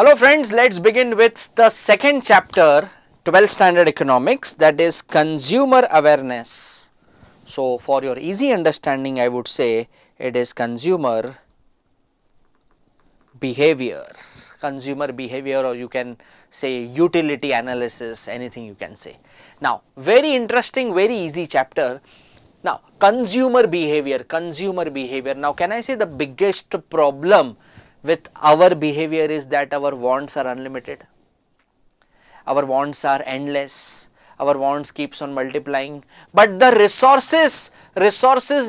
Hello friends, let's begin with the second chapter, 12th standard economics, that is consumer awareness. So for your easy understanding, I would say it is consumer behavior. Consumer behavior, or you can say utility analysis, anything you can say. Now, very interesting, very easy chapter. Now, consumer behavior, consumer behavior. Now, can I say the biggest problem with our behavior is that our wants are unlimited? Our wants are endless, our wants keeps on multiplying, but the resources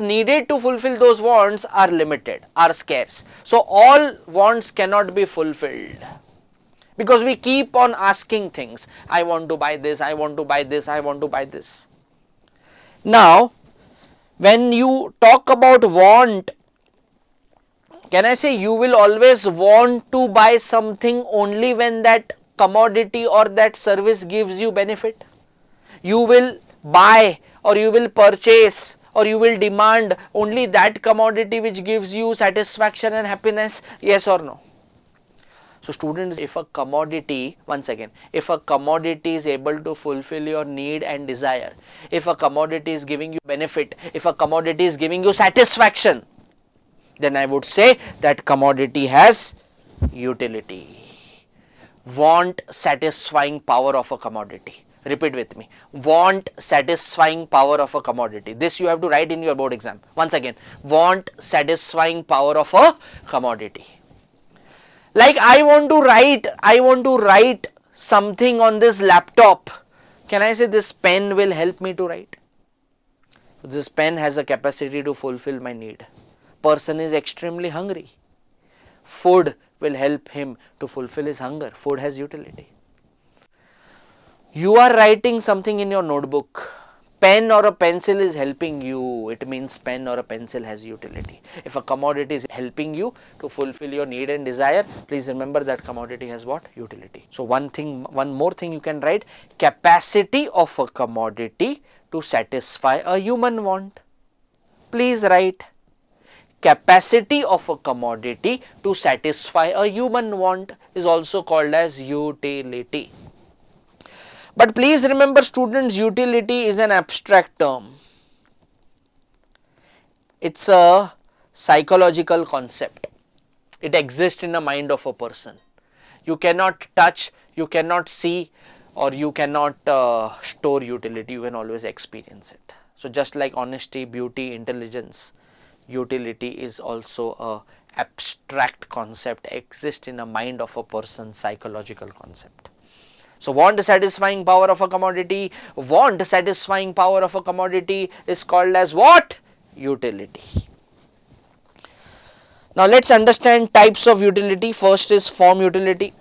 needed to fulfill those wants are limited, are scarce. So all wants cannot be fulfilled because we keep on asking things. I want to buy this, I want to buy this, I want to buy this. Now when you talk about want, can I say you will always want to buy something only when that commodity or that service gives you benefit? You will buy or you will purchase or you will demand only that commodity which gives you satisfaction and happiness, yes or no? So students, if a commodity, once again, if a commodity is able to fulfill your need and desire, if a commodity is giving you benefit, if a commodity is giving you satisfaction, then I would say that commodity has utility. Want satisfying power of a commodity. Repeat with me. Want satisfying power of a commodity. This you have to write in your board exam. Once again, want satisfying power of a commodity. Like I want to write something on this laptop. Can I say this pen will help me to write? This pen has a capacity to fulfill my need. Person is extremely hungry. Food will help him to fulfill his hunger. Food has utility. You are writing something in your notebook. Pen or a pencil is helping you. It means pen or a pencil has utility. If a commodity is helping you to fulfill your need and desire, please remember that commodity has what? Utility. So one more thing you can write: capacity of a commodity to satisfy a human want. Please write capacity of a commodity to satisfy a human want is also called as utility. But please remember students, utility is an abstract term. It's a psychological concept. It exists in the mind of a person. You cannot touch, you cannot see, or you cannot store utility. You can always experience it. So just like honesty, beauty, intelligence, utility is also a abstract concept, exists in the mind of a person, psychological concept. So want satisfying power of a commodity, want satisfying power of a commodity is called as what? Utility. Now let's understand types of utility. First is form utility.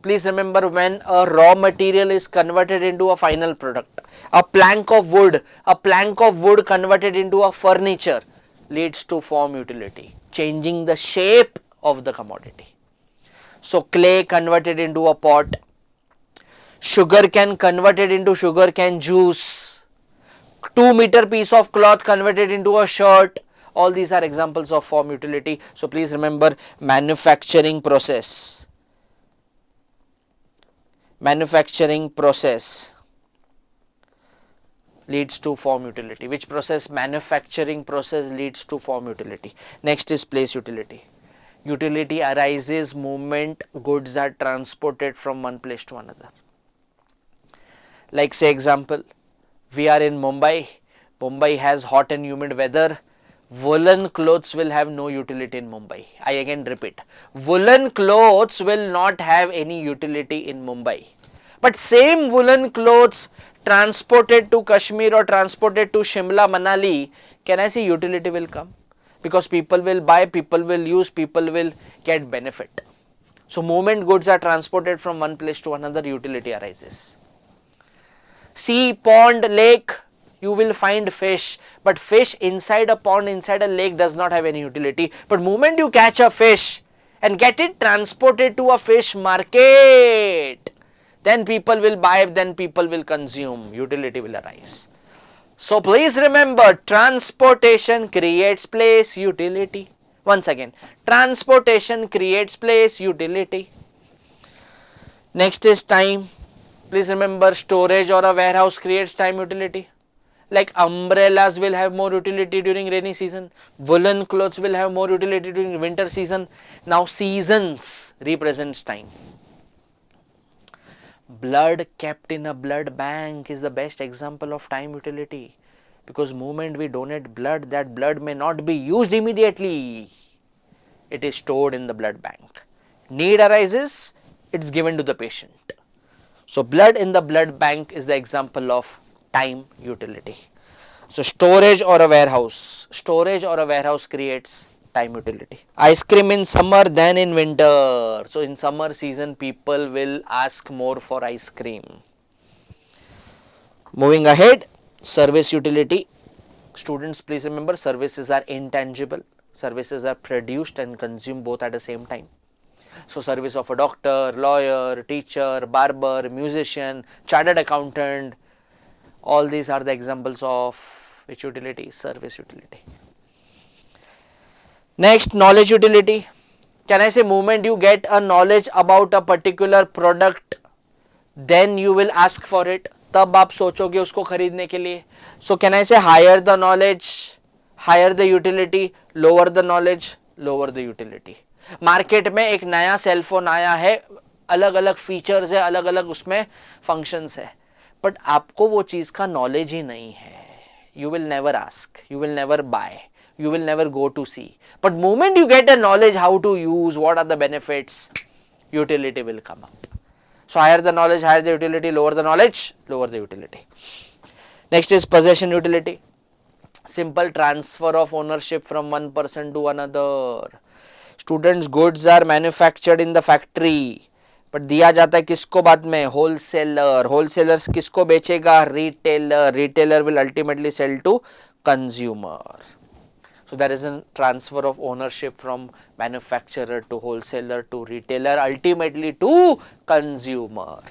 Please remember, when a raw material is converted into a final product, a plank of wood converted into a furniture leads to form utility, changing the shape of the commodity. So clay converted into a pot, sugar cane converted into sugar cane juice, 2-meter piece of cloth converted into a shirt, all these are examples of form utility. So please remember, manufacturing process leads to form utility. Which process? Manufacturing process leads to form utility. Next is place utility. Utility arises moment goods are transported from one place to another. Like say example, we are in Mumbai. Mumbai has hot and humid weather. Woolen clothes will have no utility in Mumbai. I again repeat, woolen clothes will not have any utility in Mumbai. But same woolen clothes transported to Kashmir or transported to Shimla, Manali, can I say utility will come? Because people will buy, people will use, people will get benefit. So moment goods are transported from one place to another, utility arises. Sea, pond, lake, you will find fish, but fish inside a pond, inside a lake does not have any utility. But moment you catch a fish and get it transported to a fish market, then people will buy, then people will consume, utility will arise. So please remember, transportation creates place, utility. Once again, transportation creates place, utility. Next is time. Please remember, storage or a warehouse creates time utility. Like umbrellas will have more utility during rainy season, woolen clothes will have more utility during winter season. Now seasons represents time. Blood kept in a blood bank is the best example of time utility, because moment we donate blood, that blood may not be used immediately, it is stored in the blood bank. Need arises, it's given to the patient. So blood in the blood bank is the example of time utility. So storage or a warehouse creates time utility. Ice cream in summer than in winter. So in summer season people will ask more for ice cream. Moving ahead, service utility. Students, please remember, services are intangible. Services are produced and consumed both at the same time. So service of a doctor, lawyer, teacher, barber, musician, chartered accountant, all these are the examples of which utility? Service utility. Next, knowledge utility. Can I say moment you get a knowledge about a particular product, then you will ask for it, तब आप सोचोगे उसको खरीदने के लिए. So can I say higher the knowledge, higher the utility, lower the knowledge, lower the utility. Market में एक नया सेलफोन आया है, अलग अलग फीचर्स है, अलग अलग उसमें फंक्शंस है, बट आपको वो चीज़ का नॉलेज ही नहीं है. You will never ask, you will never buy, you will never go to see. But moment you get a knowledge how to use, what are the benefits, utility will come up. So higher the knowledge, higher the utility, lower the knowledge, lower the utility. Next is possession utility. Simple transfer of ownership from one person to another. Students, goods are manufactured in the factory, but दिया जाता है किसको बाद में? Wholesaler. Wholesaler किसको बेचेगा? Retailer. Retailer will ultimately sell to consumer. So there is a transfer of ownership from manufacturer to wholesaler to retailer, ultimately to consumer.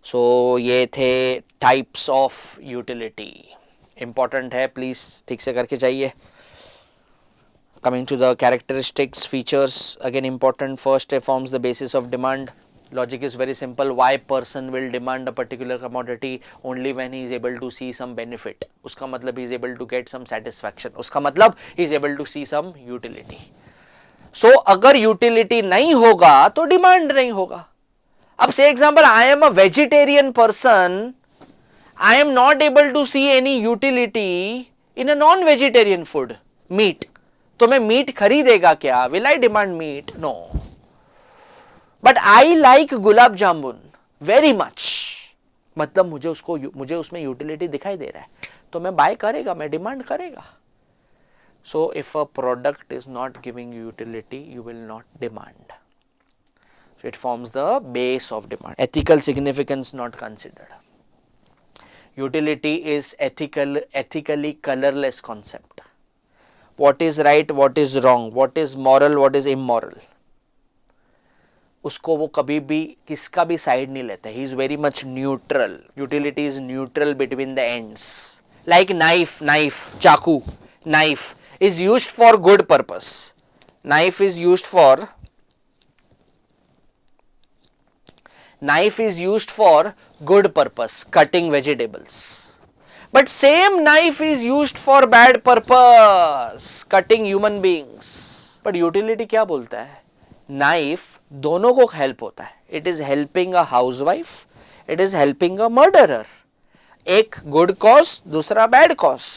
So ये थे types of utility. Important है, please ठीक से करके जाइए. Coming to the characteristics, features, again important. First, it forms the basis of demand. Logic is very simple. Why person will demand a particular commodity? Only when he is able to see some benefit. उसका मतलब he is able to get some satisfaction. उसका मतलब he is able to see some utility. So अगर utility नहीं होगा तो demand नहीं होगा. अब say example, I am a vegetarian person. I am not able to see any utility in a non-vegetarian food, meat. तो मैं मीट खरीदेगा क्या? Will I demand meat? No. But I like gulab jamun very much, मतलब मुझे उसमें utility दिखाई दे रहा है, तो मैं बाय करेगा, मैं डिमांड करेगा. So if a product is not giving utility, you will not demand. So it forms the base of demand. Ethical significance not considered. Utility is ethically colorless concept. What is right, what is wrong, what is moral, what is immoral, उसको वो कभी भी किसका भी side नहीं लेता. He is very much neutral. Utility is neutral between the ends. Like knife, चाकू, knife is used for good purpose. Knife is used for good purpose, cutting vegetables. But same knife is used for bad purpose, cutting human beings. But utility क्या बोलता है? Knife दोनों को help होता है. It is helping a housewife, it is helping a murderer. एक good cause, दूसरा bad cause.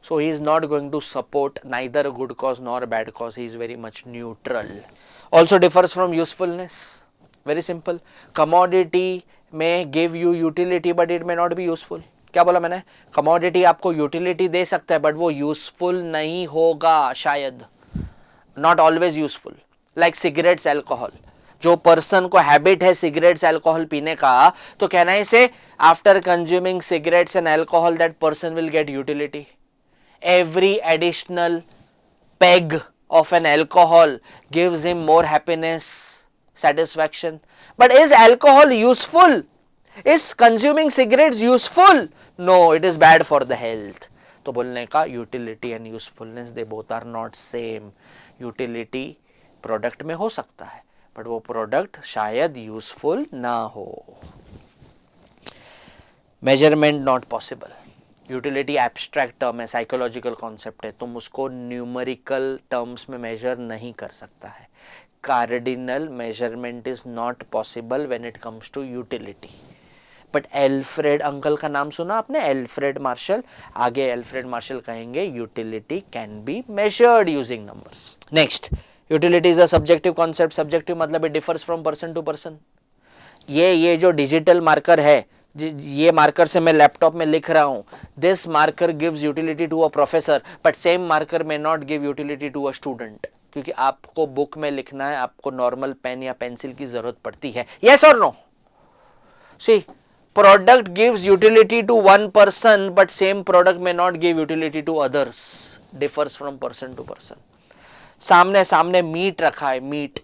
So he is not going to support neither a good cause nor a bad cause. He is very much neutral. Also differs from usefulness. Very simple. Commodity may give you utility but it may not be useful. क्या बोला मैंने? Commodity आपको utility दे सकता है but वो useful नहीं होगा शायद. Not always useful. Like cigarettes, alcohol. जो पर्सन को हैबिट है सिगरेट्स अल्कोहल पीने का, तो कैन आई से after consuming cigarettes and alcohol that person will get utility. Every additional peg of an alcohol gives him more happiness, satisfaction. But is alcohol useful? Is consuming cigarettes useful? No, it is bad for the health. तो बोलने का utility and usefulness, they both are not same. Utility product में हो सकता है, but वो product शायद useful ना हो। Measurement not possible. Utility abstract term है, साइकोलॉजिकल कॉन्सेप्ट है, तुम उसको न्यूमेरिकल टर्म्स में मेजर नहीं कर सकता है। Cardinal measurement is not possible when it comes to utility. But Alfred uncle का नाम सुना आपने, एल्फ्रेड मार्शल, आगे एल्फ्रेड मार्शल कहेंगे utility can be measured using numbers. Next, utility is a subjective concept. Subjective मतलब it differs from person to person. ये जो digital marker है, ये मार्कर से मैं लैपटॉप में लिख रहा हूं, this marker gives utility to a professor, but same marker may not give utility to a student, क्योंकि आपको बुक में लिखना है, आपको नॉर्मल पेन या पेंसिल की जरूरत पड़ती है। यस और no? C, product gives utility to one person, but same product may not give utility to others, differs from person to person. सामने सामने मीट रखा है, meet,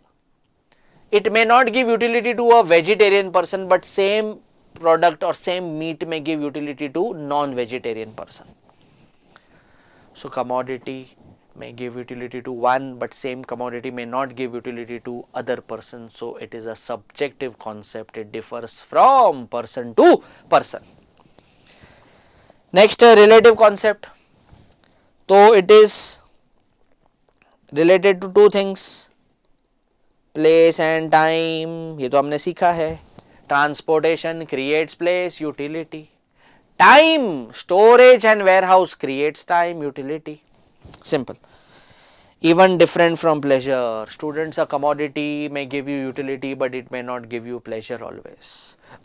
it may not give utility to a vegetarian person, but same product or same meat may give utility to non-vegetarian person. So commodity may give utility to one, but same commodity may not give utility to other person. So it is a subjective concept. It differs from person to person. Next, relative concept. So it is related to two things, place and time. ये तो हमने सीखा है. Transportation creates place, utility. Time, storage and warehouse creates time, utility. Simple. Even different from pleasure. Students, a commodity may give you utility, but it may not give you pleasure always.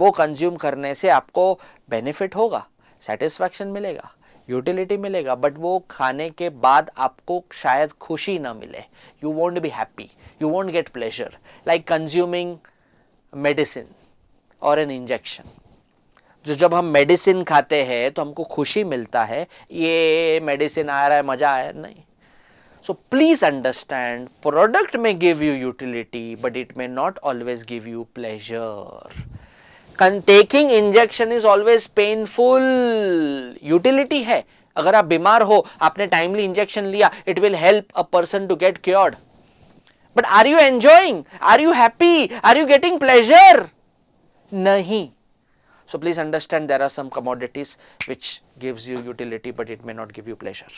वो consume करने से आपको benefit होगा, satisfaction मिलेगा, utility मिलेगा, but वो खाने के बाद आपको शायद खुशी ना मिले. You won't be happy, you won't get pleasure, like consuming medicine और एन इंजेक्शन. जो जब हम मेडिसिन खाते हैं तो हमको खुशी मिलता है, ये मेडिसिन आ रहा है, मजा आया, नहीं. So please understand, product may give you utility, but it may not always give you pleasure. Taking injection is always painful. Utility है, अगर आप बीमार हो, आपने timely injection लिया, it will help a person to get cured. But are you enjoying? Are you happy? Are you getting pleasure? नहीं. So please understand, there are some commodities which gives you utility, but it may not give you pleasure.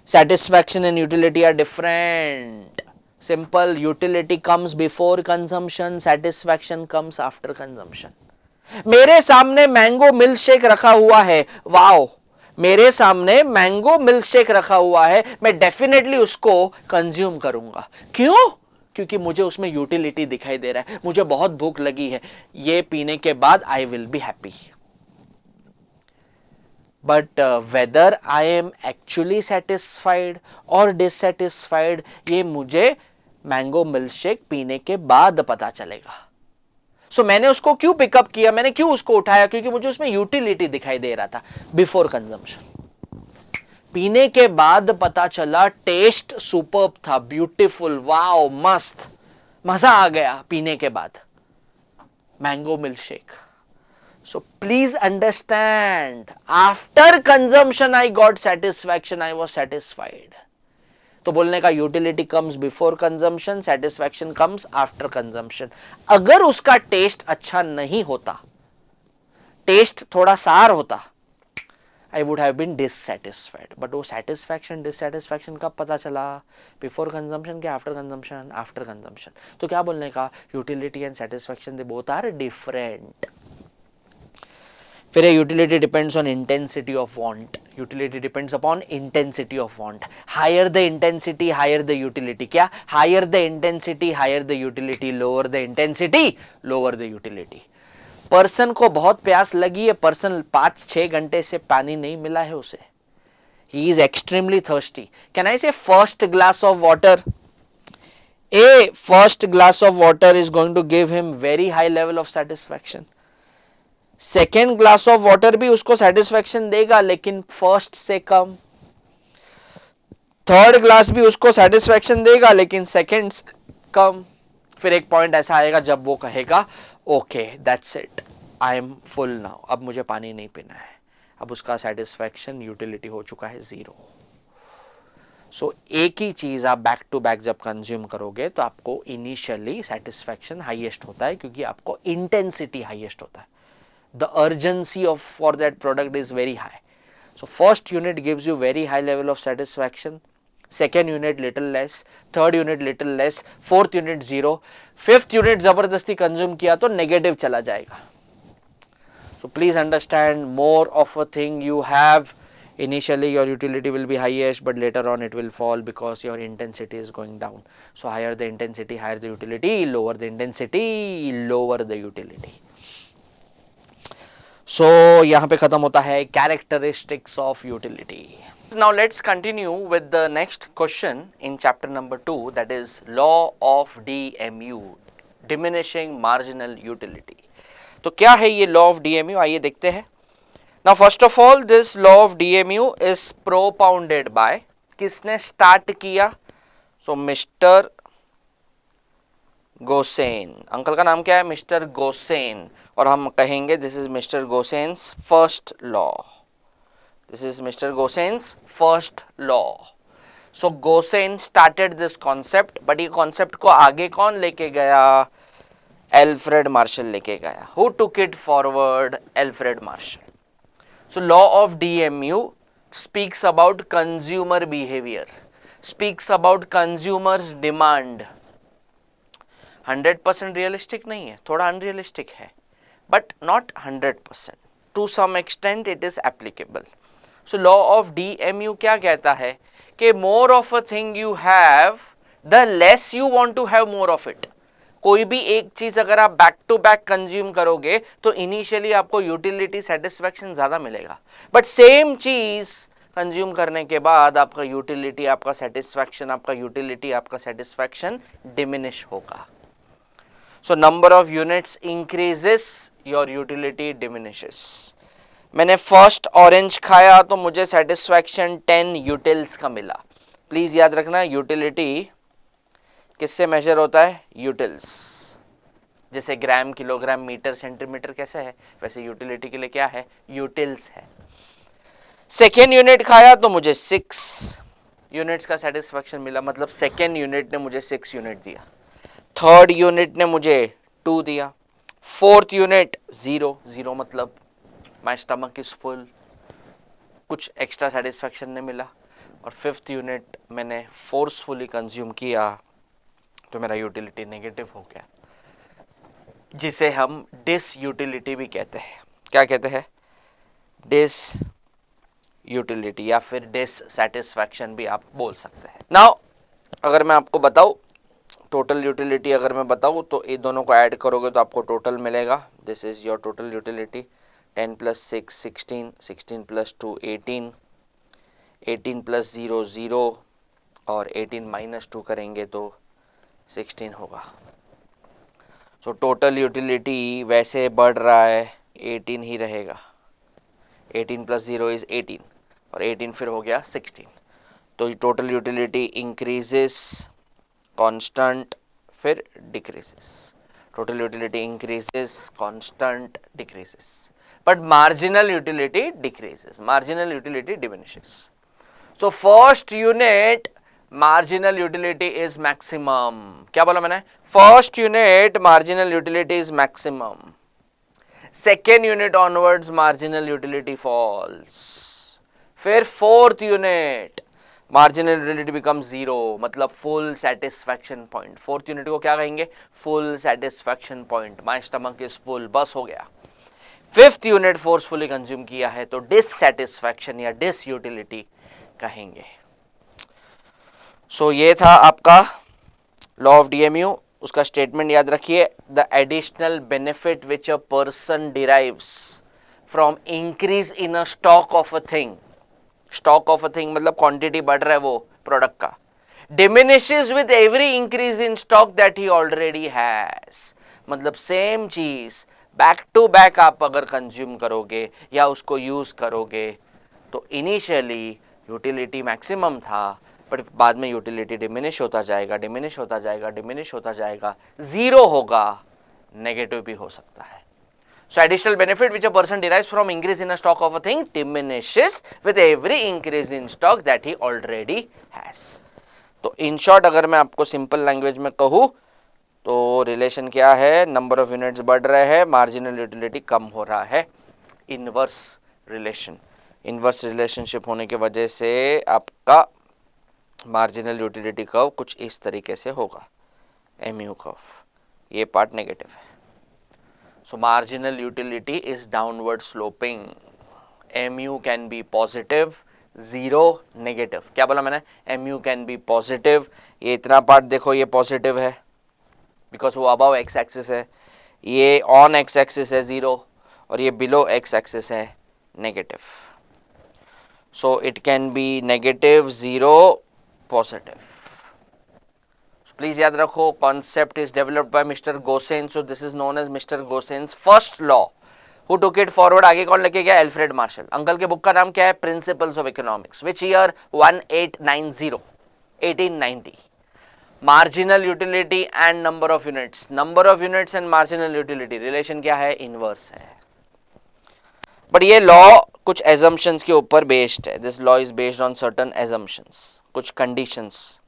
Satisfaction and utility are different. Simple, utility comes before consumption, satisfaction comes after consumption. मेरे सामने mango milk shake रखा हुआ है, wow, मेरे सामने mango milk shake रखा हुआ है, मैं डेफिनेटली उसको कंज्यूम करूंगा. क्यों? क्योंकि मुझे उसमें यूटिलिटी दिखाई दे रहा है, मुझे बहुत भूख लगी है, ये पीने के बाद I will be happy. But whether I am actually satisfied or dissatisfied, ये मुझे मैंगो मिल्क शेक पीने के बाद पता चलेगा. सो मैंने उसको क्यों पिकअप किया, मैंने क्यों उसको उठाया? क्योंकि मुझे उसमें यूटिलिटी दिखाई दे रहा था बिफोर कंजम्पशन. पीने के बाद पता चला टेस्ट सुपर्ब था, ब्यूटीफुल, वाओ, मस्त, मजा आ गया पीने के बाद mango milk shake. So please understand, after consumption I got satisfaction, I was satisfied. तो बोलने का utility comes before consumption, satisfaction comes after consumption. अगर उसका टेस्ट अच्छा नहीं होता, टेस्ट थोड़ा सार होता, I would have been dissatisfied. But वो सेटिस्फैक्शन डिससेटिस्फैक्शन कब पता चला? बिफोर कंजम्पशन के आफ्टर कंजम्पशन? After consumption. तो क्या बोलने का, utility and satisfaction they both are different. फिर utility depends on intensity of want. Utility depends upon intensity of want. Higher the intensity higher the utility. क्या? Higher the intensity higher the utility, lower the intensity lower the utility. Person को बहुत प्यास लगी है, person 5-6 घंटे से पानी नहीं मिला है उसे, he is extremely thirsty. Can I say first glass of water? A first glass of water is going to give him very high level of satisfaction. Second glass of water भी उसको satisfaction देगा, लेकिन first से कम. Third glass भी उसको satisfaction देगा, लेकिन second से कम. फिर एक पॉइंट ऐसा आएगा जब वो कहेगा okay that's it, I am full now, अब मुझे पानी नहीं पीना है. अब उसका सेटिस्फैक्शन यूटिलिटी हो चुका है 0. सो एक ही चीज़ आप बैक टू बैक जब कंज्यूम करोगे तो आपको इनिशियली सेटिस्फैक्शन हाईएस्ट होता है, क्योंकि आपको इंटेंसिटी हाईएस्ट होता है. The urgency of for that product is very high. So first unit gives you very high level of satisfaction, second unit little less, third unit little less, fourth unit zero, fifth unit जबरदस्ती consume किया तो negative चला जाएगा. So please understand, more of a thing you have, initially your utility will be highest, but later on it will fall because your intensity is going down. So higher the intensity, higher the utility, lower the intensity, lower the utility. So यहाँ पे खत्म होता है characteristics of utility. Now let's continue with the next question in chapter number 2, that is law of DMU, diminishing marginal utility. तो क्या है ये law of DMU, आइए देखते हैं. Now first of all, this law of DMU is propounded by, किसने start किया? So Mr. Gossen, uncle का नाम क्या है? Mr Gossen. और हम कहेंगे this is Mr Gossen's first law. This is Mr Gossen's first law. So Gossen started this concept, but ये कॉन्सेप्ट को आगे कौन लेके गया? एल्फ्रेड मार्शल लेके गया. Who took it forward? Alfred Marshall. So law of DMU speaks about consumer behaviour, speaks about consumers demand. 100% realistic नहीं है, थोड़ा अनरियलिस्टिक है, but not 100%. To some extent it is applicable. So law of DMU क्या कहता है कि more of a thing you have, the less you want to have more of it. कोई भी एक चीज अगर आप बैक टू बैक कंज्यूम करोगे तो इनिशियली आपको यूटिलिटी सेटिस्फैक्शन ज्यादा मिलेगा, बट सेम चीज कंज्यूम करने के बाद आपका यूटिलिटी, आपका सेटिस्फैक्शन डिमिनिश होगा. So number of units increases, your utility diminishes. मैंने फर्स्ट ऑरेंज खाया तो मुझे सेटिस्फैक्शन 10 यूटिल्स का मिला. प्लीज याद रखना, यूटिलिटी किससे मेजर होता है? यूटिल्स. जैसे ग्राम, किलोग्राम, मीटर, सेंटीमीटर कैसे है, वैसे यूटिलिटी के लिए क्या है? यूटिल्स है. सेकेंड यूनिट खाया तो मुझे 6 यूनिट्स का सेटिस्फैक्शन मिला, मतलब सेकेंड यूनिट ने मुझे 6 यूनिट दिया. थर्ड यूनिट ने मुझे 2 दिया. फोर्थ यूनिट 0 मतलब माई स्टमक इज फुल, कुछ एक्स्ट्रा सेटिस्फैक्शन नहीं मिला. और फिफ्थ यूनिट मैंने फोर्सफुली कंज्यूम किया तो मेरा यूटिलिटी नेगेटिव हो गया, जिसे हम डिस यूटिलिटी भी कहते हैं. क्या कहते हैं? डिस यूटिलिटी या फिर डिस सेटिस्फैक्शन भी आप बोल सकते हैं. नाउ अगर मैं आपको बताऊं टोटल यूटिलिटी, अगर मैं बताऊं तो ये दोनों को ऐड करोगे तो आपको टोटल मिलेगा. This is your total utility. 10 + 6 16, 16 + 2 18, 18 + 0 0 और 18 - 2 करेंगे तो 16 होगा. सो टोटल यूटिलिटी वैसे बढ़ रहा है, 18 ही रहेगा. 18 + 0 इज 18 और 18 फिर हो गया 16. तो टोटल यूटिलिटी इंक्रीजेस कांस्टेंट फिर decreases. Total utility increases constant decreases, but marginal utility decreases, marginal utility diminishes. So first unit marginal utility is maximum. क्या बोला मैंने? First unit marginal utility is maximum. Second unit onwards marginal utility falls. फिर fourth unit marginal utility become 0, मतलब full satisfaction point. Fourth unit को क्या कहेंगे? Full satisfaction point. My stomach is full, बस हो गया. फिफ्थ यूनिट फोर्सफुली कंज्यूम किया है तो डिससेटिस्फैक्शन या डिस यूटिलिटी कहेंगे. सो ये था आपका लॉ ऑफ डीएमयू. उसका स्टेटमेंट याद रखिए. The additional benefit which a person derives from increase in a stock of a thing. Stock of a thing मतलब क्वांटिटी बढ़ रहा है वो प्रोडक्ट का. Diminishes with every increase in stock that he already has. मतलब same चीज back to back आप अगर कंज्यूम करोगे या उसको यूज करोगे तो इनिशियली यूटिलिटी मैक्सिमम था, बट बाद में यूटिलिटी डिमिनिश होता जाएगा, डिमिनिश होता जाएगा, डिमिनिश होता जाएगा, 0 होगा, नेगेटिव भी हो सकता है. So additional benefit which a person derives from increase in a stock of a thing diminishes with every increase in stock that he already has. तो इन शॉर्ट अगर मैं आपको सिंपल लैंग्वेज में कहूँ तो रिलेशन क्या है, नंबर ऑफ यूनिट्स बढ़ रहे हैं, मार्जिनल यूटिलिटी कम हो रहा है. इनवर्स रिलेशन, इनवर्स रिलेशनशिप होने की वजह से आपका मार्जिनल यूटिलिटी कर्व कुछ इस तरीके से होगा, एमयू कर्व. ये पार्ट नेगेटिव है. सो marginal utility is downward sloping. MU can be positive, zero negative. क्या बोला मैंने, एमयू कैन बी पॉजिटिव. ये इतना पार्ट देखो, ये पॉजिटिव है बिकॉज वो अबव एक्स एक्सिस है, ये ऑन एक्स एक्सिस है जीरो, और ये बिलो एक्स एक्सिस है negative. So it can be negative, zero, positive. Please याद रखो, concept is developed by Mr Gossen. So this is known as Mr Gossen's first law. Who took it forward, आगे कौन लेके गया, Alfred Marshall. Uncle के book का नाम क्या है, principles of economics. Which year, 1890, 1890. Marginal utility and number of units, number of units and marginal utility relation क्या है, इनवर्स है. बट ये लॉ कुछ एजम्पशंस के ऊपर बेस्ड है. This law is based on certain assumptions. कुछ कंडीशंस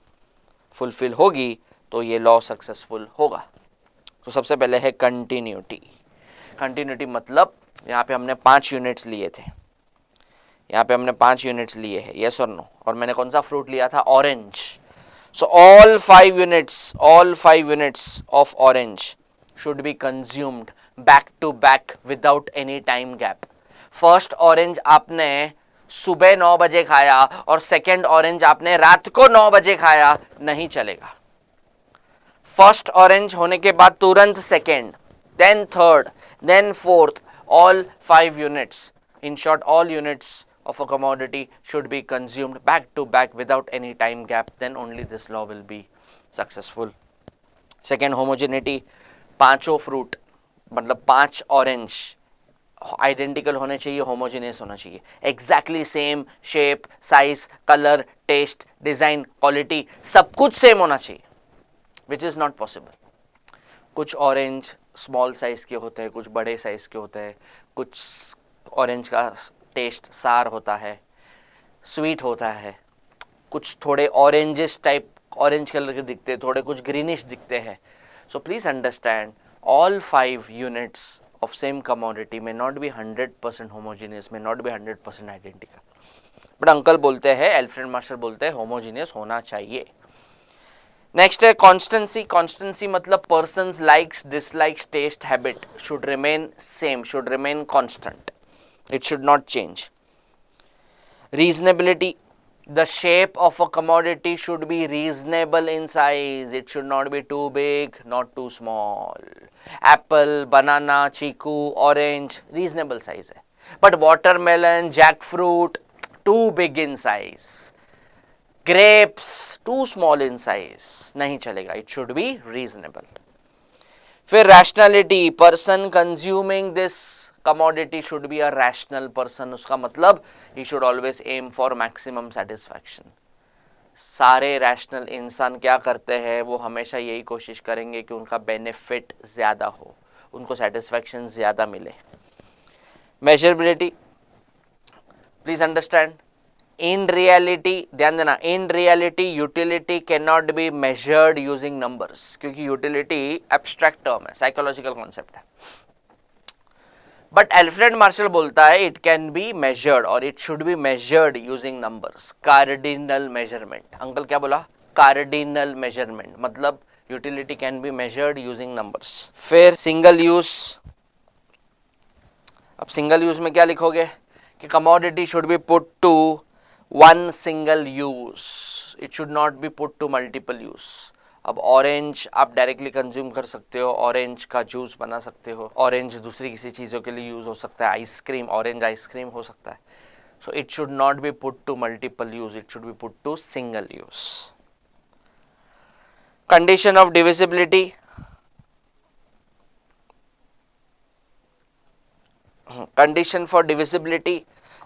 फुलफिल होगी तो ये लॉ सक्सेसफुल होगा. तो सबसे पहले है कंटिन्यूटी. कंटिन्यूटी मतलब यहाँ पे हमने 5 यूनिट्स लिए थे, यहाँ पे हमने 5 यूनिट्स लिए हैं, यस और नो. और मैंने कौन सा फ्रूट लिया था, orange. So all 5 units of orange should be consumed back to back without any time gap. First orange आपने सुबह 9 बजे खाया और सेकेंड ऑरेंज आपने रात को 9 बजे खाया, नहीं चलेगा. फर्स्ट ऑरेंज होने के बाद तुरंत second, then third, then fourth, all 5 units. In short, all units of a commodity should be consumed back to back without any time gap. Then only this law will be successful. Second, homogeneity. पांचों fruit मतलब 5 orange identical होने चाहिए, homogeneous होना चाहिए, exactly same shape, size, colour, taste, design, quality, सब कुछ same होना चाहिए, विच इज नॉट पॉसिबल. कुछ ऑरेंज स्मॉल साइज के होते हैं, कुछ बड़े साइज के होते हैं, कुछ ऑरेंज का टेस्ट सार होता है, स्वीट होता है, कुछ थोड़े ऑरेंजेस टाइप ऑरेंज कलर के दिखते हैं, थोड़े कुछ ग्रीनिश दिखते हैं. So please understand, all 5 units of same commodity may not be 100% homogeneous, may not be 100% identical. But uncle बोलते हैं, एल्फ्रेड मार्शल बोलते हैं, होमोजीनियस होना चाहिए. नेक्स्ट है कॉन्स्टेंसी. कॉन्स्टेंसी मतलब person's likes, dislikes, taste, habit should remain same, should remain constant, it should not change. Reasonability, the shape of a commodity should be reasonable in size. It should not be too big, not too small. Apple, banana, chiku, orange, reasonable size है. But watermelon, jackfruit, too big in size. Grapes, too small in size. नहीं चलेगा. It should be reasonable. फिर rationality, person consuming this commodity should be a rational person. उसका मतलब he should always aim for maximum satisfaction. सारे rational इंसान क्या करते हैं, वो हमेशा यही कोशिश करेंगे कि उनका बेनिफिट ज़्यादा हो, उनको सेटिस्फैक्शन ज़्यादा मिले. Measurability, please understand, in reality, ध्यान देना, in reality utility can not be measured using numbers, क्योंकि यूटिलिटी एब्स्ट्रैक्ट टर्म है, साइकोलॉजिकल कॉन्सेप्ट है. बट एल्फ्रेड मार्शल बोलता है इट कैन बी मेजर्ड और it should B measured using numbers, cardinal measurement. Uncle क्या बोला, कार्डिनल मेजरमेंट मतलब utility can be measured using numbers. फिर सिंगल यूज. अब सिंगल यूज में क्या लिखोगे कि commodity should be put to one single use, it should not be put to multiple use. अब ऑरेंज आप डायरेक्टली कंज्यूम कर सकते हो, ऑरेंज का जूस बना सकते हो, ऑरेंज दूसरी किसी चीज़ों के लिए यूज़ हो सकता है, आइसक्रीम, ऑरेंज आइसक्रीम हो सकता है. So it should not be put to multiple use, it should be put to single use. Condition of divisibility. Condition for divisibility.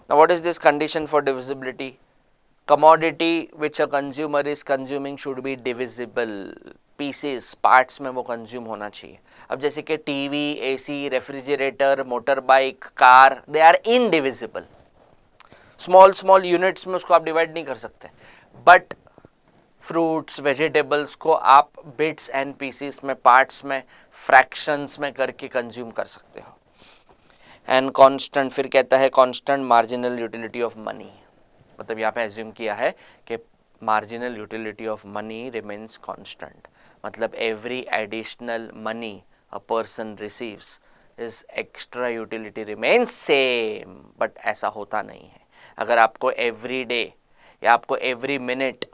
Now what is this condition for divisibility? Commodity which a consumer is consuming should be divisible. Pieces parts में वो consume होना चाहिए. अब जैसे कि TV, AC, refrigerator, motor bike, car, they are indivisible. Small small units में उसको आप डिवाइड नहीं कर सकते, बट फ्रूट्स, वेजिटेबल्स को आप बिट्स एंड पीसेस में, पार्ट्स में, फ्रैक्शंस में करके कंज्यूम कर सकते हो. एंड कांस्टेंट, फिर कहता है constant marginal utility of money. मतलब यहाँ पे एज्यूम किया है कि marginal utility of money remains constant. मतलब every additional money a person receives is extra utility remains same. But ऐसा होता नहीं है. अगर आपको एवरी डे या आपको एवरी मिनट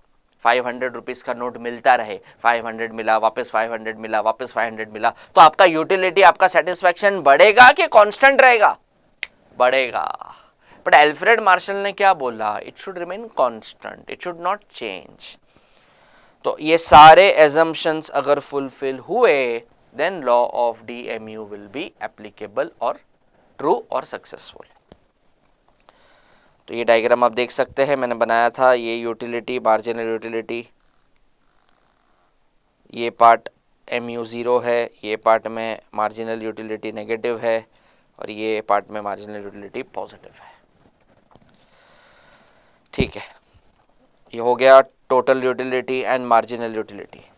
500 रुपीज़ का नोट मिलता रहे, 500 मिला, वापस 500 मिला, वापस 500 मिला, तो आपका यूटिलिटी, आपका सेटिस्फैक्शन बढ़ेगा कि कांस्टेंट रहेगा? बढ़ेगा. बट एल्फ्रेड मार्शल ने क्या बोला? It should remain constant, it should not change. तो ये सारे एजम्पशंस अगर फुलफिल हुए, then law of DMU will be applicable और ट्रू और सक्सेसफुल. तो ये डायग्राम आप देख सकते हैं, मैंने बनाया था. ये यूटिलिटी, मार्जिनल यूटिलिटी, ये पार्ट MU0 है, ये पार्ट में मार्जिनल यूटिलिटी नेगेटिव है, और ये पार्ट में मार्जिनल यूटिलिटी पॉजिटिव है. ठीक है, ये हो गया total utility and marginal utility.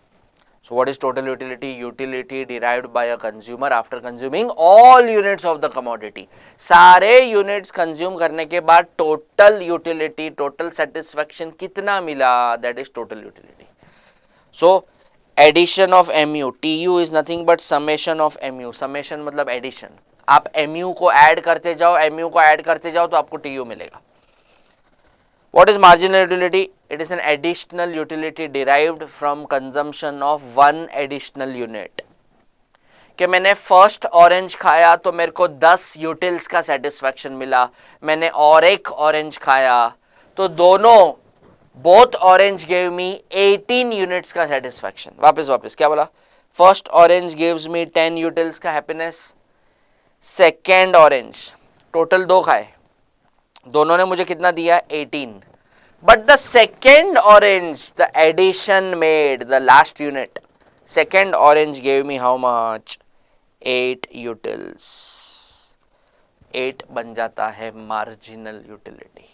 So what is total utility? Utility derived by a consumer after consuming all units of the commodity. सारे units consume करने के बाद total utility, total satisfaction कितना मिला? That is total utility. So addition of MU, TU is nothing but summation of MU. Summation मतलब addition. आप MU को add करते जाओ, MU को add करते जाओ तो आपको TU मिलेगा. What is marginal utility? It is an additional utility derived from consumption of one additional unit. कि मैंने फर्स्ट ऑरेंज खाया तो मेरे को 10 यूटिल्स का सेटिस्फैक्शन मिला. मैंने और एक ऑरेंज खाया तो दोनों, both orange gave me 18 units का सेटिस्फैक्शन. वापस क्या बोला? First orange gives me 10 utils का हैप्पीनेस. सेकेंड ऑरेंज, टोटल 2 खाए, दोनों ने मुझे कितना दिया? 18. But the second orange, the addition made, the last unit, second orange gave me how much? 8 utils. 8 बन जाता है marginal utility.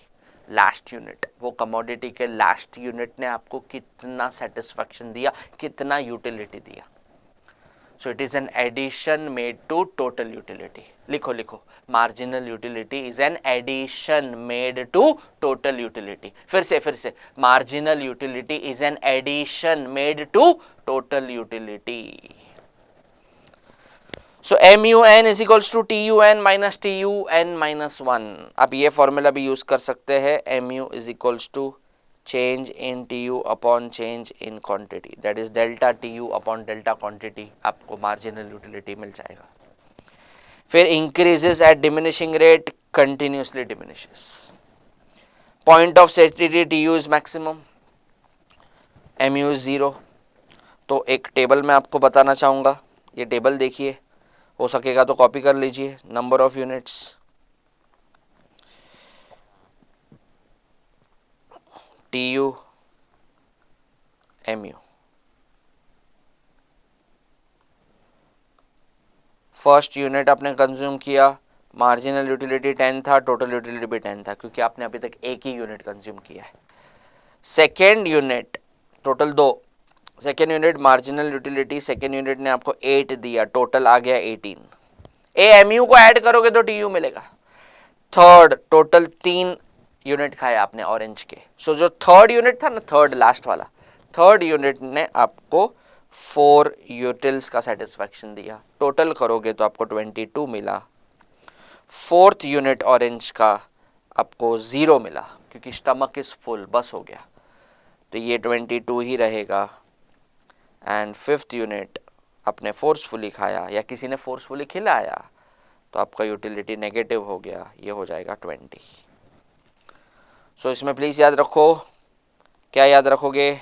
Last unit, वो commodity के last unit ने आपको कितना satisfaction दिया, कितना utility दिया. So it is an addition made to total utility. लिखो marginal utility is an addition made to total utility. फिर से marginal utility is an addition made to total utility. So MUN is equals to TUN minus TUN minus 1. आप ये formula भी use कर सकते हैं. MU is equals to change in TU upon change in quantity, that is delta TU upon delta quantity. आपको marginal utility मिल जाएगा. फिर increases at diminishing rate, continuously diminishes. Point of satiety TU is maximum, MU is 0. तो एक table मैं आपको बताना चाहूँगा. ये टेबल देखिए, हो सकेगा तो कॉपी कर लीजिए. Number of units, TU, MU. First unit आपने कंज्यूम किया, मार्जिनल यूटिलिटी 10 था, टोटल यूटिलिटी भी 10 था, क्योंकि आपने अभी तक एक ही यूनिट कंज्यूम किया है. Second unit, total 2. Second unit marginal utility, second unit ने आपको 8 दिया, टोटल आ गया 18. MU को ऐड करोगे तो TU मिलेगा. थर्ड, टोटल 3 यूनिट खाए आपने ऑरेंज के. सो जो थर्ड यूनिट था ना, थर्ड लास्ट वाला, थर्ड यूनिट ने आपको 4 यूटिल्स का सेटिस्फैक्शन दिया. टोटल करोगे तो आपको 22 मिला. फोर्थ यूनिट ऑरेंज का आपको 0 मिला, क्योंकि स्टमक इज फुल, बस हो गया, तो ये 22 ही रहेगा. एंड फिफ्थ यूनिट आपने फोर्सफुली खाया या किसी ने फोर्सफुली खिलाया तो आपका यूटिलिटी नेगेटिव हो गया, ये हो जाएगा 20. सो इसमें प्लीज़ याद रखो, क्या याद रखोगे?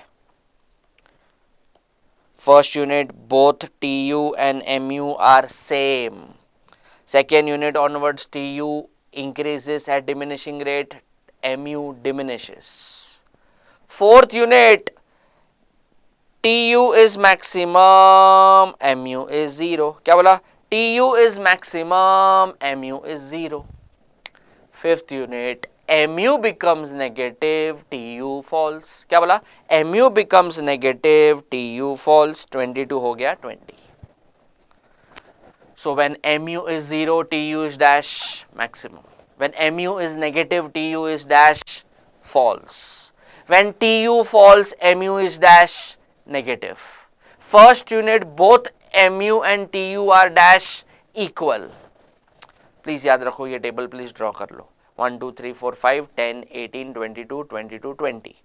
First unit, both TU and MU are same. Second unit onwards, TU increases at diminishing rate, MU diminishes. Fourth unit, TU is maximum, MU is 0. क्या बोला? TU is maximum, MU is 0. Fifth unit, MU becomes negative, TU false. क्या बोला? MU becomes negative, TU false. 22 हो गया 20. So when MU is 0, TU is dash maximum. When MU is negative, TU is dash false. When TU false, MU is dash negative. First unit, both MU and TU are dash equal. Please याद रखो ये table please draw कर लो. 1 2 3 4 5 10 18 22 22 20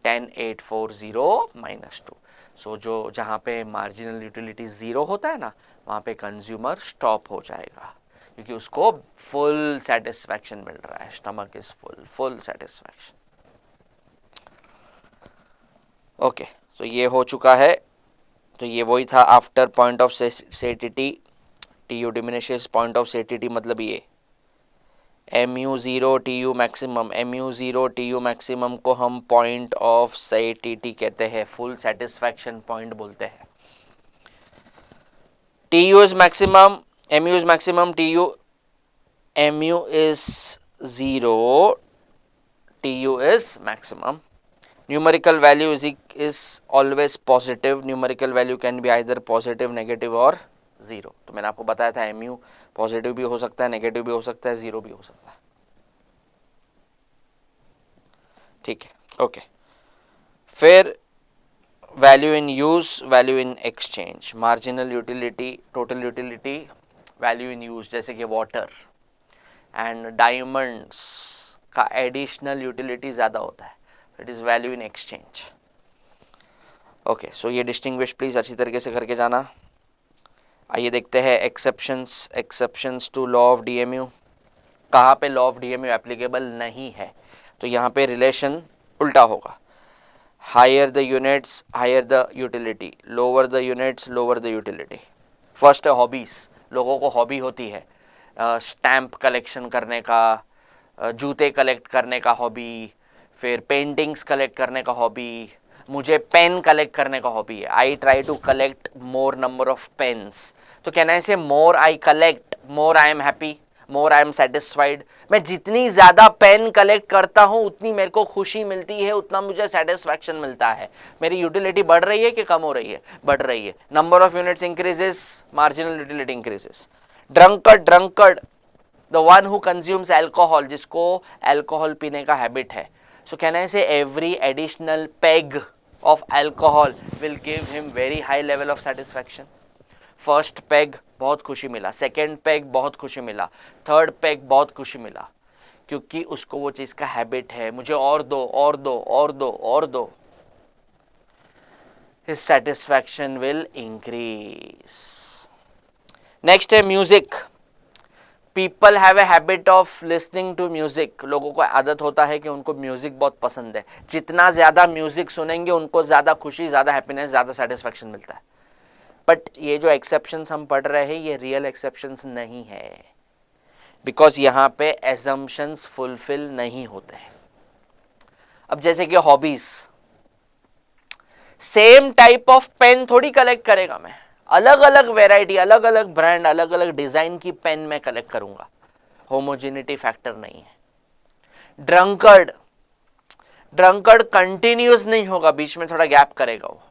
10 8 4 0 -2. सो जो जहाँ पे marginal utility zero होता है ना, वहाँ पे कंज्यूमर स्टॉप हो जाएगा क्योंकि उसको फुल सेटिस्फैक्शन मिल रहा है. Stomach is full satisfaction. Okay, तो ये हो चुका है. तो ये वही था after point of satiety. TU diminishes point of satiety मतलब ये MU0 TU maximum. MU0 TU maximum को हम पॉइंट ऑफ सेटिटी कहते हैं, फुल सेटिस्फैक्शन पॉइंट बोलते हैं. TU is maximum, MU is maximum, MU is 0, TU is maximum. Numerical value is always positive. Numerical value can be either positive, negative or 0. तो मैंने आपको बताया था MU पॉजिटिव भी हो सकता है, नेगेटिव भी हो सकता है, 0 भी हो सकता है. ठीक है, ओके. फिर value in use, value in exchange. Marginal utility, total utility, value in use. जैसे कि वाटर एंड डायमंड्स का एडिशनल यूटिलिटी ज़्यादा होता है, it is value in exchange. Okay, so ये डिस्टिंग्विश प्लीज़ अच्छी तरीके से करके जाना. आइए देखते हैं exceptions to law of DMU. कहाँ पे लॉ ऑफ DMU एप्लीकेबल नहीं है, तो यहाँ पे रिलेशन उल्टा होगा. Higher the units higher the utility, lower the units lower the utility. First है हॉबीज़. लोगों को हॉबी होती है स्टैम्प कलेक्शन करने का, जूते कलेक्ट करने का हॉबी, फिर पेंटिंग्स कलेक्ट करने का हॉबी. मुझे पेन कलेक्ट करने का हॉबी है. I try to collect more number of pens. तो कहना है से more I collect, more I am happy, more I am satisfied. मैं जितनी ज़्यादा पेन कलेक्ट करता हूँ उतनी मेरे को खुशी मिलती है, उतना मुझे सेटिस्फैक्शन मिलता है. मेरी यूटिलिटी बढ़ रही है कि कम हो रही है? बढ़ रही है. Number of units increases, marginal utility increases. Drunkard the one who consumes alcohol, जिसको एल्कोहल पीने का हैबिट है. सो कहना है से every additional peg of alcohol will give him very high level of satisfaction. First peg बहुत खुशी मिला, सेकेंड पेग बहुत खुशी मिला, थर्ड पेग बहुत खुशी मिला, क्योंकि उसको वो चीज़ का हैबिट है, मुझे और दो और दो और दो और दो. His satisfaction will increase. Next है music. People have a habit of listening to music. लोगों को आदत होता है कि उनको म्यूजिक बहुत पसंद है. जितना ज़्यादा म्यूजिक सुनेंगे उनको ज़्यादा खुशी, ज़्यादा हैप्पीनेस, ज़्यादा सेटिस्फैक्शन मिलता है. बट ये जो एक्सेप्शंस हम पढ़ रहे हैं ये रियल एक्सेप्शंस नहीं है, बिकॉज यहाँ पे एजम्पशंस फुलफिल नहीं होते हैं. अब जैसे कि hobbies, same type of pen थोड़ी कलेक्ट करेगा मैं. अलग अलग वेराइटी, अलग अलग ब्रांड, अलग अलग डिजाइन की पेन मैं कलेक्ट करूंगा. होमोजेनिटी फैक्टर नहीं है. ड्रंकर्ड कंटिन्यूस नहीं होगा, बीच में थोड़ा गैप करेगा वो.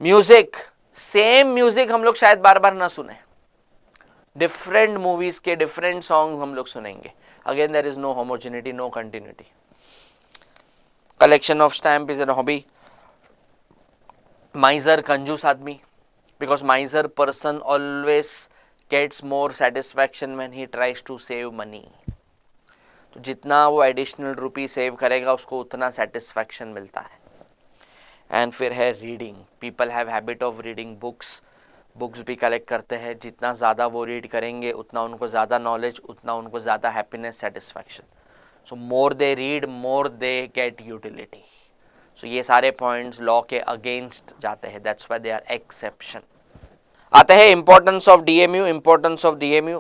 म्यूजिक, सेम म्यूजिक हम लोग शायद बार बार ना सुने, डिफरेंट मूवीज के डिफरेंट सॉन्ग हम लोग सुनेंगे. Again there is no homogeneity, no continuity. Collection of stamp is an hobby. Miser, कंजूस आदमी, because miser person always gets more satisfaction when he tries to save money. तो जितना वो additional रुपी save करेगा उसको उतना सेटिस्फैक्शन मिलता है. एंड फिर है reading. People have habit of reading books. Books भी कलेक्ट करते हैं. जितना ज़्यादा वो रीड करेंगे उतना उनको ज़्यादा नॉलेज, उतना उनको ज़्यादा happiness, satisfaction. So more they read more they get utility. So ये सारे पॉइंट्स लॉ के अगेंस्ट जाते हैं, that's why they are exception. आते हैं importance of DMU. Importance of DMU,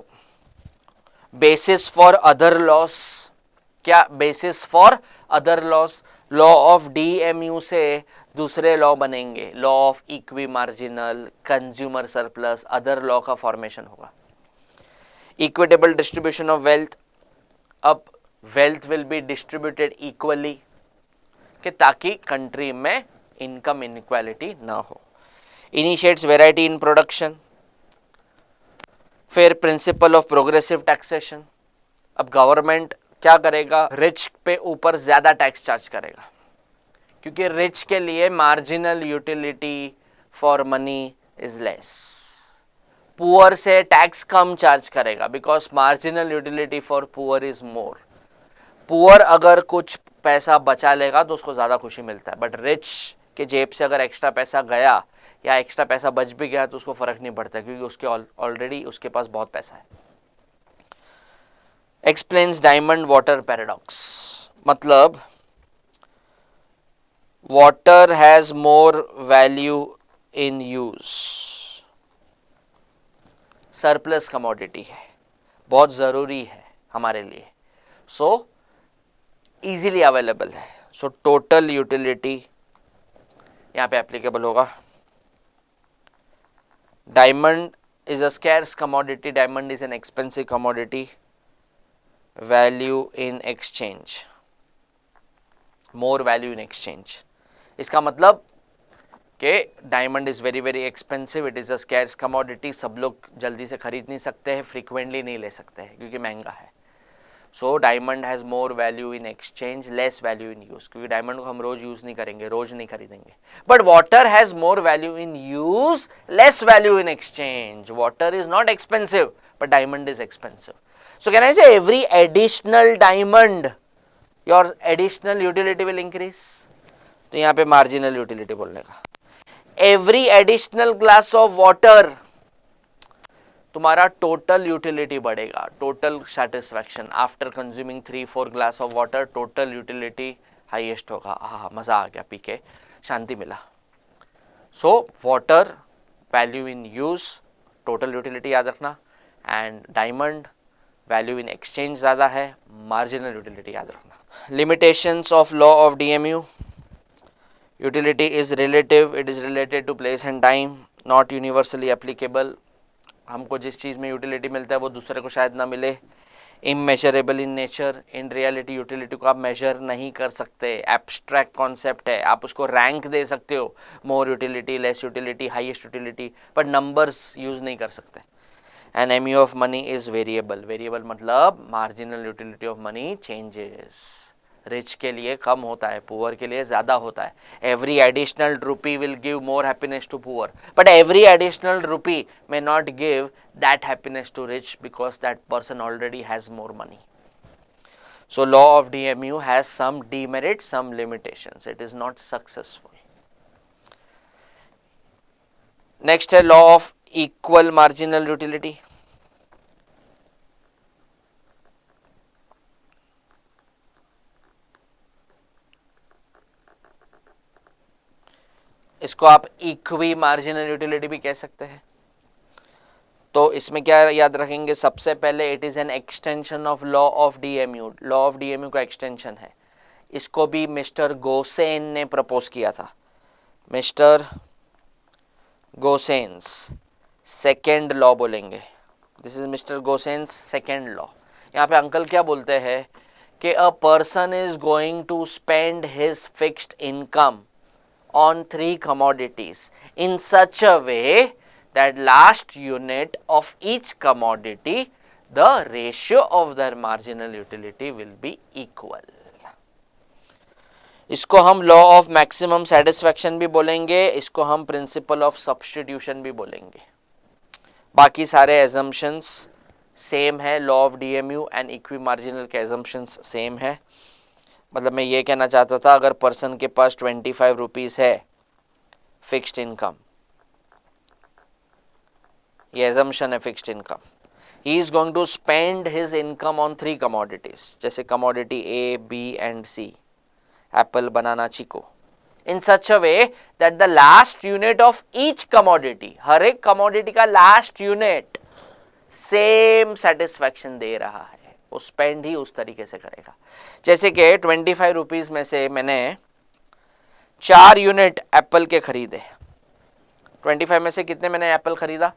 basis for other laws. क्या basis for other laws? Law of DMU से दूसरे लॉ बनेंगे, law of equi marginal, consumer surplus, other law का formation होगा। Equitable distribution of wealth, अब wealth will be distributed equally कि ताकि country में इनकम इनइक्वालिटी ना हो। इनिशिएट्स वेराइटी इन प्रोडक्शन, फिर प्रिंसिपल ऑफ प्रोग्रेसिव टैक्सेशन, अब गवर्नमेंट क्या करेगा, रिच पे ऊपर ज्यादा टैक्स चार्ज करेगा क्योंकि रिच के लिए marginal utility for money is less. Poor से टैक्स कम चार्ज करेगा because marginal utility for poor is more. Poor अगर कुछ पैसा बचा लेगा तो उसको ज़्यादा खुशी मिलता है, बट रिच के जेब से अगर एक्स्ट्रा पैसा गया या एक्स्ट्रा पैसा बच भी गया तो उसको फ़र्क नहीं पड़ता क्योंकि उसके ऑलरेडी उसके पास बहुत पैसा है। एक्सप्लेन्स डायमंड वाटर पैराडॉक्स, मतलब water has more value in use, surplus commodity है, बहुत ज़रूरी है हमारे लिए, सो इजीली अवेलेबल है, सो टोटल यूटिलिटी यहाँ पे एप्लीकेबल होगा। Diamond is a scarce commodity, diamond is an expensive commodity, value in exchange, more value in exchange. इसका मतलब कि diamond is very very expensive, it is a scarce commodity, सब लोग जल्दी से खरीद नहीं सकते हैं, फ्रीक्वेंटली नहीं ले सकते हैं क्योंकि महंगा है। So diamond has more value in exchange, less value in use, क्योंकि डायमंड को हम रोज यूज़ नहीं करेंगे, रोज नहीं खरीदेंगे। But water has more value in use, less value in exchange. Water is not expensive but diamond is expensive. So can I say every additional diamond your additional utility will increase, तो यहाँ पे marginal utility बोलने का। Every additional glass of water, तुम्हारा total utility बढ़ेगा, total satisfaction after consuming 3-4 glass of water, total utility highest होगा। हाँ, मज़ा आ गया, पी के शांति मिला। So water value in use, total utility याद रखना, and diamond value in exchange ज़्यादा है, मार्जिनल यूटिलिटी याद रखना। Limitations of law of DMU, utility is relative, it is related to place and time, not universally applicable. हमको जिस चीज़ में utility मिलता है वो दूसरे को शायद ना मिले। Immeasurable in nature, in reality utility को आप मेजर नहीं कर सकते, एब्स्ट्रैक्ट कॉन्सेप्ट है, आप उसको रैंक दे सकते हो, more utility, less utility, highest utility, but numbers use नहीं कर सकते। And M U of money is variable, variable मतलब marginal utility of money changes, rich के लिए कम होता है, पुअर के लिए ज़्यादा होता है। Every additional rupee will give more happiness to poor, but every additional rupee may not give that happiness to rich because that person already has more money. So law of DMU has some demerits, some limitations, it is not successful. Next है law of equal marginal utility. इसको आप equi marginal utility भी कह सकते हैं। तो इसमें क्या याद रखेंगे, सबसे पहले it is an extension of law of DMU, law of DMU का एक्सटेंशन है। इसको भी मिस्टर गोसेन ने प्रपोज किया था, मिस्टर गोसेन्स सेकेंड लॉ बोलेंगे, this is Mr Gossen's second law. यहाँ पे अंकल क्या बोलते हैं कि a person is going to spend his fixed income on 3 commodities in such a way that last unit of each commodity the ratio of their marginal utility will be equal. इसको हम law of maximum satisfaction भी बोलेंगे, इसको हम principle of substitution भी बोलेंगे। बाकी सारे एजम्पशंस सेम है, law of DMU and equi marginal के एजम्पशंस सेम है। मतलब मैं ये कहना चाहता था, अगर पर्सन के पास 25 रुपीज़ है फिक्स्ड इनकम, ये एजम्पशन है fixed income, he is going to spend his income on 3 commodities, जैसे commodity A, B and C, apple, banana, chikoo, in such a way that the last unit of each commodity, हर एक commodity का last unit same satisfaction दे रहा है। वो spend ही उस तरीके से करेगा। जैसे कि 25 रुपीज़ में से मैंने 4 यूनिट एप्पल के खरीदे, 25 में से कितने मैंने एप्पल खरीदा,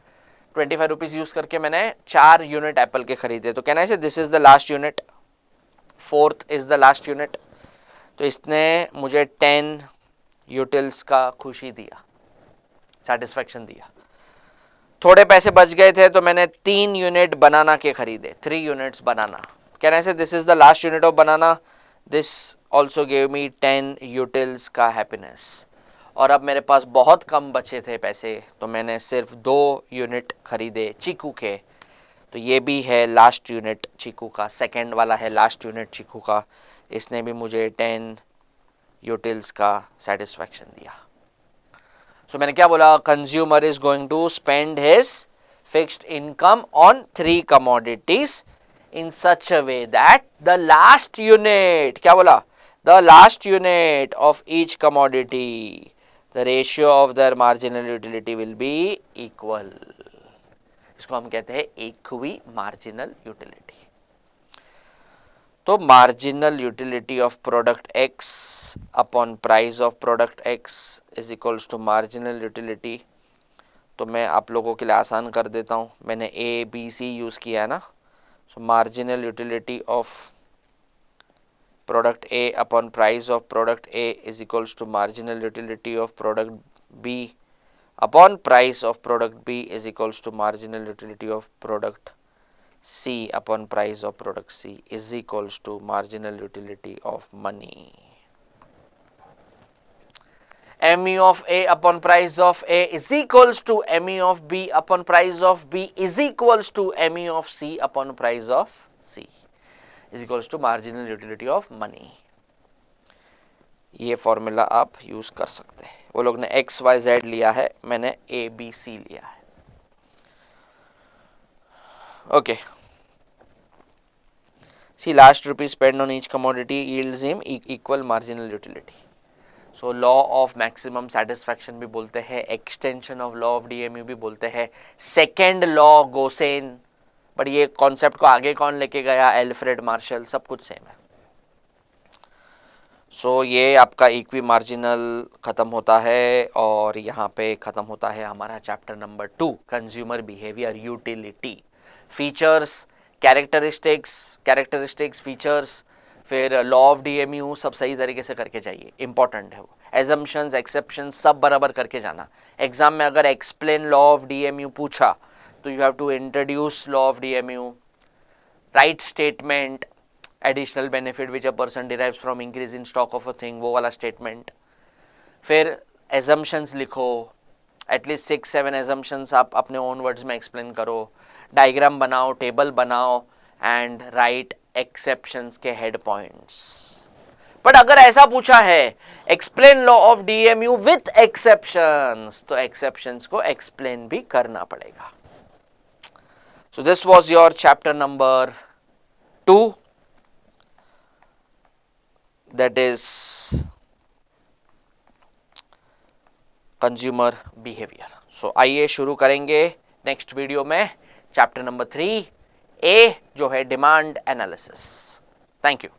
25 रुपीज़ यूज़ करके मैंने 4 यूनिट एप्पल के खरीदे, तो कहना है this is the last unit, 4th is the last unit. तो इसने मुझे 10 यूटिल्स का खुशी दिया, सेटिस्फेक्शन दिया। थोड़े पैसे बच गए थे तो मैंने 3 यूनिट बनाना के खरीदे, 3 यूनिट्स बनाना, कैन आई से this is the last unit of banana, this also gave me 10 utils का हैप्पीनेस। और अब मेरे पास बहुत कम बचे थे पैसे, तो मैंने सिर्फ 2 यूनिट खरीदे चीकू के, तो ये भी है लास्ट यूनिट चीकू का, सेकेंड वाला है लास्ट यूनिट चीकू का, इसने भी मुझे 10 यूटिल्स का सेटिस्फैक्शन दिया। सो मैंने क्या बोला, consumer is going to spend his fixed income on 3 commodities in such a way that the last unit, क्या बोला, the last unit of each commodity, the ratio of their marginal utility will be equal. इसको हम कहते हैं equi marginal utility. तो marginal utility of product x upon price of product x is equals to marginal utility. तो मैं आप लोगों के लिए आसान कर देता हूँ, मैंने ए बी सी यूज़ किया है ना, so marginal utility of product A upon price of product A is equals to marginal utility of product B upon price of product B is equals to marginal utility of product C upon price of product C is equals to marginal utility of money. ME of A upon price of A is equals to ME of B upon price of B is equals to ME of C upon price of C is equals to marginal utility of money. ये formula आप use कर सकते हैं। वो लोग ने X Y Z लिया है, मैंने A B C लिया है। Okay. See, last rupee spent on each commodity yields him equal marginal utility. So law of maximum satisfaction भी बोलते हैं, extension of law of DMU भी बोलते हैं, second law गोसेन, बट ये कॉन्सेप्ट को आगे कौन लेके गया, एल्फ्रेड मार्शल, सब कुछ सेम है। सो ये आपका इक्वी मार्जिनल ख़त्म होता है, और यहाँ पे ख़त्म होता है हमारा chapter number 2, consumer behaviour utility, features, characteristics features, फिर लॉ ऑफ डीएमयू, सब सही तरीके से करके जाइए, इंपॉर्टेंट है वो। एजम्पशंस, एक्सेप्शंस सब बराबर करके जाना। एग्जाम में अगर एक्सप्लेन लॉ ऑफ डीएमयू पूछा तो you have to introduce law of DMU, right statement, additional benefit which a person derives from increase in stock of a thing, वो वाला स्टेटमेंट। फिर एजम्पशंस लिखो, एटलीस्ट 6-7 एजम्पशंस आप अपने ओन वर्ड्स में explain करो, डायग्राम बनाओ, टेबल बनाओ, एंड राइट एक्सेप्शंस के हेड पॉइंट्स। बट अगर ऐसा पूछा है explain law of DMU with exceptions, तो एक्सेप्शंस को एक्सप्लेन भी करना पड़ेगा। So this was your chapter number 2, that is consumer behaviour. So आइए शुरू करेंगे नेक्स्ट वीडियो में चैप्टर नंबर 3 ए, जो है डिमांड एनालिसिस। Thank you.